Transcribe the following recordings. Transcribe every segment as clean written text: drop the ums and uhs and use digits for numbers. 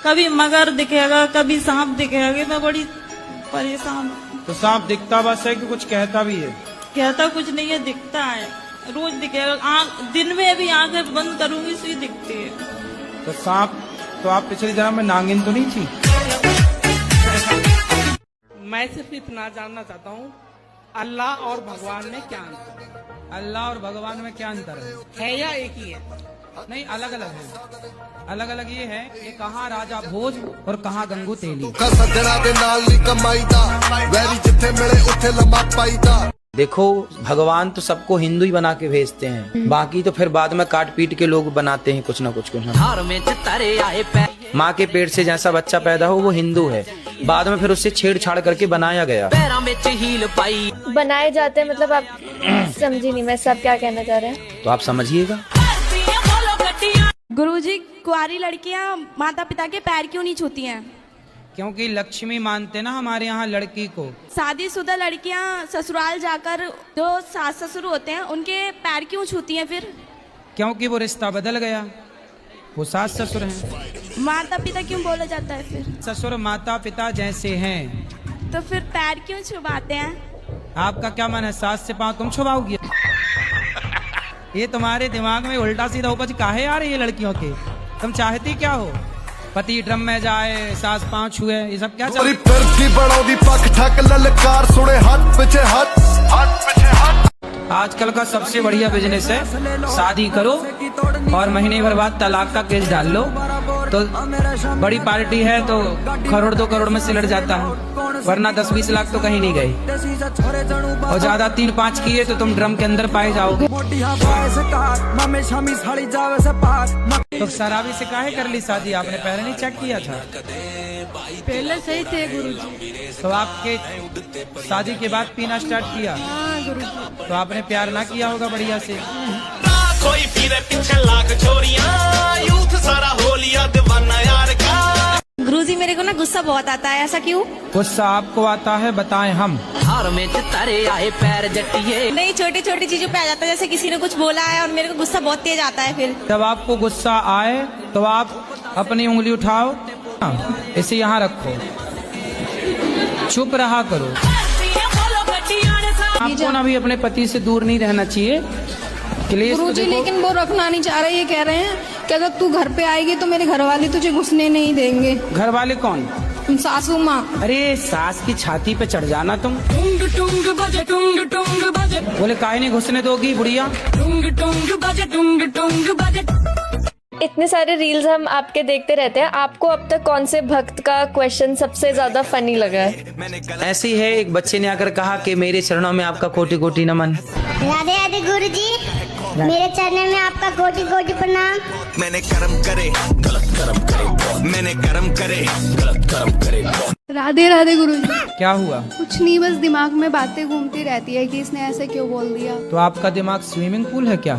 कभी मगर दिखेगा, कभी सांप दिखेगा, मैं बड़ी परेशान हूँ। तो सांप दिखता बस है कि कुछ कहता भी है? कहता कुछ नहीं है, दिखता है, रोज दिखेगा। दिन में भी आंखें बंद करूंगी सी दिखती है। तो सांप, तो आप पिछले जन्म में नागिन तो नहीं थी? मैं सिर्फ इतना जानना चाहता हूँ, अल्लाह और भगवान में क्या अंतर है? अल्लाह और भगवान में क्या अंतर है या एक ही है? नहीं, अलग अलग है। अलग अलग ये है कि कहाँ राजा भोज और कहाँ गंगू तेली। देखो, भगवान तो सबको हिंदू ही बना के भेजते हैं, बाकी तो फिर बाद में काट पीट के लोग बनाते हैं कुछ ना कुछ माँ के पेट से जैसा बच्चा पैदा हो वो हिंदू है, बाद में फिर उससे छेड़छाड़ करके बनाया गया। बनाए जाते हैं, मतलब आप समझी नहीं मैं सब क्या कहना चाह रहे हैं, तो आप समझिएगा। गुरुजी, कुंवारी लड़कियां माता पिता के पैर क्यों नहीं छूती हैं? क्योंकि लक्ष्मी मानते ना हमारे यहाँ लड़की को। शादीशुदा लड़कियां ससुराल जाकर जो सास ससुर होते हैं उनके पैर क्यों छूती हैं फिर? क्योंकि वो रिश्ता बदल गया, वो सास ससुर हैं। माता पिता क्यों बोला जाता है फिर? ससुर माता पिता जैसे हैं। तो फिर पैर क्यों छुपाते हैं? आपका क्या मन है, सास से पाँव तुम छुपाओगी? ये तुम्हारे दिमाग में उल्टा सीधा उपज काहे आ रही है लड़कियों के? तुम चाहती क्या हो? पति ड्रम में जाए, सास पाँव छुए, ये सब क्या चल? आजकल का सबसे बढ़िया बिजनेस है, शादी करो और महीने भर बाद तलाक का केस डाल लो, तो बड़ी पार्टी है तो करोड़ 2 करोड़ में सिलट जाता है, वरना 10-20 लाख तो कहीं नहीं गए। और ज्यादा 3-5 किए तो तुम ड्रम के अंदर पाए जाओगे। तो शराबी से काहे कर ली शादी? आपने पहले नहीं चेक किया था? पहले सही थे गुरुजी। तो आपके शादी के बाद पीना स्टार्ट किया? हाँ गुरुजी। तो आपने प्यार ना किया होगा बढ़िया से। कोई फिरे पीछे लाख छोरियां, यूथ सारा हो लिया दीवाना यार का। गुरुजी, मेरे को ना गुस्सा बहुत आता है, ऐसा क्यों? गुस्सा आपको आता है, बताएं हम। हार में तारे आए पैर जटिए। नहीं, छोटी छोटी चीजों पे आ जाता है, जैसे किसी ने कुछ बोला है और मेरे को गुस्सा बहुत तेज आता है। फिर जब आपको गुस्सा आए तो आप अपनी उंगली उठाओ, इसे यहाँ रखो, चुप रहा करो। आपको ना भी अपने पति से दूर नहीं रहना चाहिए। गुरुजी, लेकिन वो रखना नहीं चाह रहे, ये कह रहे हैं कि अगर तू घर पे आएगी तो मेरे घर वाले तुझे घुसने नहीं देंगे। घर वाले कौन? सासू माँ। अरे सास की छाती पे चढ़ जाना तुम। बोले काहे नहीं घुसने दोगी बुढ़िया? इतने सारे रील्स हम आपके देखते रहते हैं, आपको अब तक कौन से भक्त का क्वेश्चन सबसे ज्यादा फनी लगा है? ऐसी है, एक बच्चे ने आकर कहा कि मेरे चरणों में आपका कोटि कोटि नमन। राधे राधे गुरुजी, मेरे चरणों में आपका कोटि कोटि प्रणाम। मैंने कर्म करे गलत कर्म करे, मैंने कर्म करे गलत कर्म करे। राधे राधे गुरुजी। क्या हुआ? कुछ नहीं, बस दिमाग में बातें घूमती रहती है कि इसने ऐसे क्यों बोल दिया। तो आपका दिमाग स्विमिंग पूल है क्या?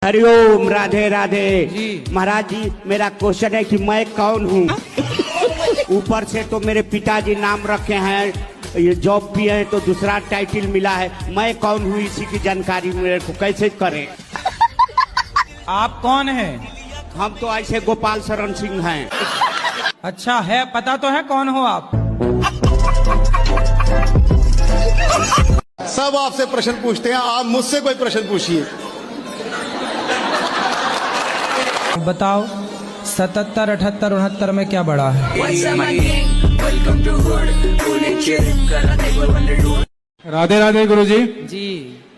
हरिओम, राधे राधे। महाराज जी, मेरा क्वेश्चन है कि मैं कौन हूँ? ऊपर से तो मेरे पिताजी नाम रखे हैं, ये जॉब भी है तो दूसरा टाइटल मिला है, मैं कौन हूँ इसी की जानकारी मेरे को कैसे करें? आप कौन हैं? हम तो ऐसे गोपाल शरण सिंह हैं। अच्छा है, पता तो है कौन हो आप? सब आपसे प्रश्न पूछते हैं, आप मुझसे कोई प्रश्न पूछिए। बताओ, 77, 78, 69 में क्या बड़ा है? राधे राधे गुरुजी। जी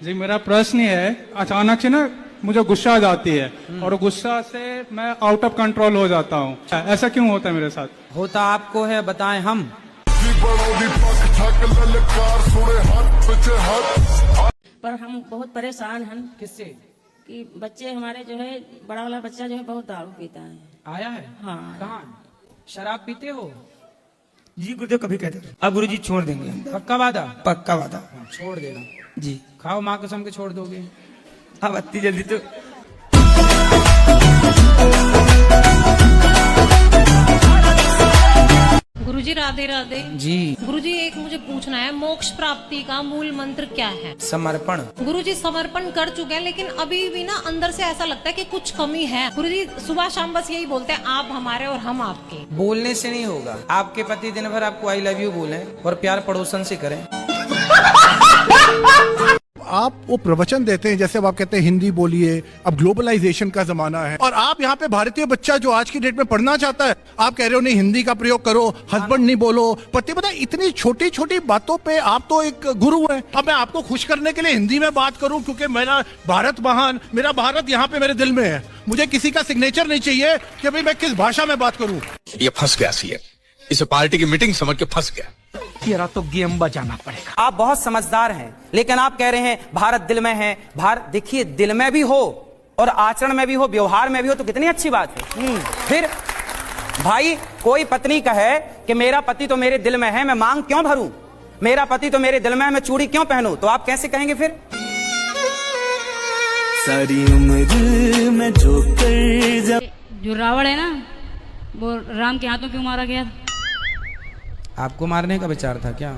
जी, मेरा प्रश्न ये है, अचानक से ना मुझे गुस्सा आ जाती है और गुस्सा से मैं आउट ऑफ कंट्रोल हो जाता हूँ, ऐसा क्यों होता है मेरे साथ? होता आपको है, बताएं हम। पर हम बहुत परेशान हैं। किससे? कि बच्चे हमारे जो है, बड़ा वाला बच्चा जो है बहुत दारू पीता है। आया है? हाँ। कहाँ? शराब पीते हो? जी गुरुदेव, कभी कहते अब गुरुजी छोड़ देंगे। पक्का वादा? पक्का वादा। छोड़ देना जी। खाओ, माँ कसम के छोड़ दोगे? अब इतनी जल्दी तो। गुरुजी राधे राधे। जी। गुरुजी, एक मुझे पूछना है, मोक्ष प्राप्ति का मूल मंत्र क्या है? समर्पण। गुरुजी समर्पण कर चुके हैं, लेकिन अभी भी ना अंदर से ऐसा लगता है कि कुछ कमी है। गुरुजी सुबह शाम बस यही बोलते हैं, आप हमारे और हम आपके। बोलने से नहीं होगा। आपके पति दिन भर आपको आई लव यू बोले और प्यार पड़ोसन से करें। आप वो प्रवचन देते हैं, जैसे अब आप कहते हैं हिंदी बोलिए, अब ग्लोबलाइजेशन का जमाना है और आप यहाँ पे भारतीय बच्चा जो आज की डेट में पढ़ना चाहता है, आप कह रहे हो नहीं हिंदी का प्रयोग करो, हस्बैंड नहीं बोलो, पति। पता इतनी छोटी छोटी बातों पे आप तो एक गुरु हैं। अब मैं आपको खुश करने के लिए हिंदी में बात करूं क्योंकि मेरा भारत महान, मेरा भारत यहाँ पे मेरे दिल में है। मुझे किसी का सिग्नेचर नहीं चाहिए कि भाई मैं किस भाषा में बात करूं। ये फंस गया सीएम, इसे पार्टी की मीटिंग समझ के फंस गया। तेरा तो गेम बजाना पड़ेगा। आप बहुत समझदार हैं, लेकिन आप कह रहे हैं भारत दिल में है। भारत देखिए दिल में भी हो और आचरण में भी हो, व्यवहार में भी हो, तो कितनी अच्छी बात है। फिर भाई कोई पत्नी कहे कि मेरा पति तो मेरे दिल में है, मैं मांग क्यों भरूं, मेरा पति तो मेरे दिल में है, मैं चूड़ी क्यों पहनूं, तो आप कैसे कहेंगे फिर? सारी उम्र में जो रावण है ना, वो राम के हाथों क्यों मारा गया? आपको मारने का विचार था क्या?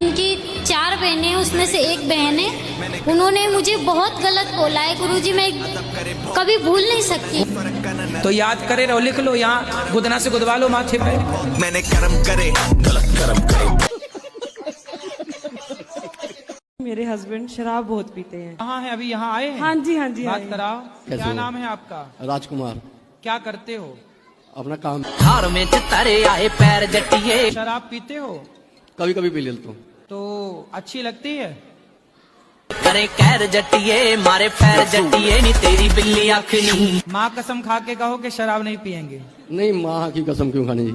उनकी 4 बहनें, उसमें से एक बहन है, उन्होंने मुझे बहुत गलत बोला है गुरुजी, मैं कभी भूल नहीं सकती। तो याद करे रहो, लिख लो यहाँ, गुदना से गुदवा लो माथे पे। मैंने कर्म करे, गलत कर्म करे। मेरे हस्बैंड शराब बहुत पीते हैं। कहाँ है अभी? यहाँ आए हैं? हाँ जी, हाँ जी। बात कराओ। क्या नाम है आपका? राजकुमार। क्या करते हो? अपना काम। हार में चितारे आए पैर जटिए। शराब पीते हो? कभी कभी पी लेता हूँ। तो अच्छी लगती है? करे कैर जटिए, मारे पैर जटिए, नी तेरी बिल्ली आखनी। माँ कसम खा के कहो कि शराब नहीं पियेंगे। नहीं, माँ की कसम क्यों खानी जी?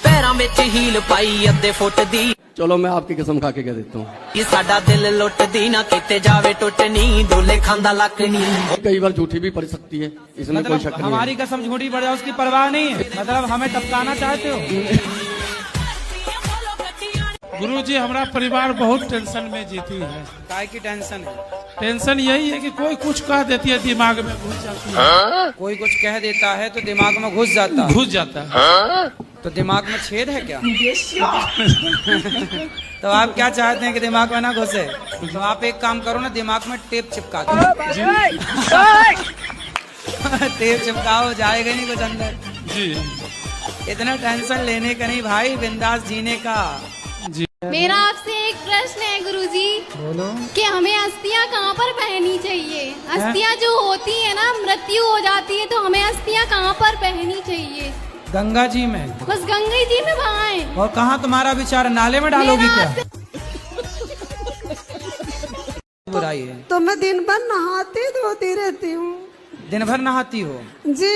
पैरों में हील पाई अद्धे फुट दी। चलो मैं आपकी कसम खा के कह देता हूँ, ये साडा दिल लुट दी ना किते जावे टुटनी, डोले खांदा लकनी। कई बार झूठी भी पड़ सकती है, इसमें कोई शक नहीं। हमारी कसम झूठी पड़ जाए उसकी परवाह नहीं है, मतलब हमें टपकाना चाहते हो? गुरुजी हमारा परिवार बहुत टेंशन में जीती है। काय की टेंशन है? टेंशन यही है कि कोई कुछ कह देती है, दिमाग में घुस जाती है। कोई कुछ कह देता है तो दिमाग में घुस जाता है। तो दिमाग में छेद है क्या? तो आप क्या चाहते हैं कि दिमाग में ना घुसे? तो आप एक काम करो ना, दिमाग में टेप चिपका दो। टेप चिपकाओ, जाएगा नहीं कुछ अंदर जी। इतना टेंशन लेने का नहीं भाई, बिंदास जीने का जी। मेरा आपसे एक प्रश्न है गुरुजी, बोलो। कि हमें अस्थियां कहाँ पर पहननी चाहिए? अस्थियां जो होती है ना, मृत्यु हो जाती है, तो हमें अस्थियां कहाँ पर पहननी चाहिए? गंगा जी में। बस गंगा जी में बहाएं। और कहाँ तुम्हारा विचार, नाले में डालोगी क्या? बुराई है तो मैं दिन भर नहाती धोती रहती हूँ। दिन भर नहाती हो जी?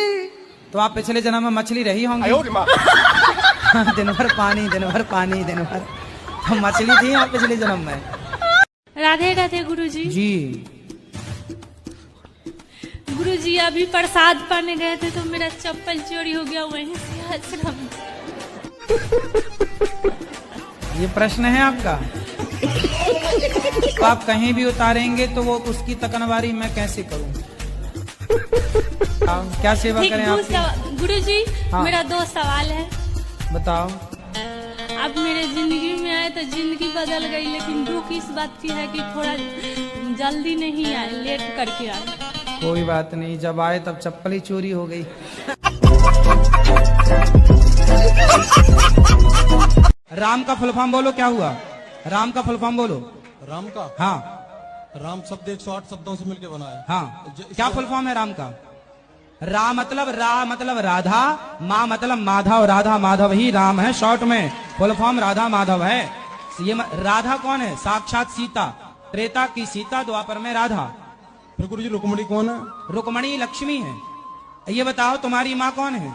तो आप पिछले जन्म में मछली रही होंगी। दिन भर पानी, दिन भर पानी, दिन भर तो मछली थी आप पिछले जन्म में। राधे राधे गुरुजी। जी गुरुजी अभी प्रसाद पाने गए थे तो मेरा चप्पल चोरी हो गया वहीं से आश्रम। ये प्रश्न है आपका? तो आप कहीं भी उतारेंगे तो वो उसकी तकनवारी मैं कैसे करूं? क्या सेवा करें आपकी? गुरुजी हाँ। मेरा 2 सवाल है। बताओ। आप मेरे जिंदगी में आए तो जिंदगी बदल गई, लेकिन दुख इस बात की है कि थोड़ा जल्दी नहीं आए, लेट करके आए। कोई बात नहीं, जब आए तब चप्पल ही चोरी हो गई। राम का फुल फॉर्म बोलो, क्या हुआ? राम का फुल फॉर्म बोलो। राम का? हाँ। राम शब्द 108 शब्दों से मिलकर बना है। हाँ। क्या फुल फॉर्म है राम का? रा मतलब राधा, माँ मतलब माधव, राधा माधव ही राम है, शॉर्ट में फुल फॉर्म राधा माधव है। ये राधा कौन है? साक्षात सीता, त्रेता की सीता, द्वापर में राधा। फिर गुरुजी रुक्मणी कौन है? रुक्मणी लक्ष्मी है। ये बताओ तुम्हारी माँ कौन है?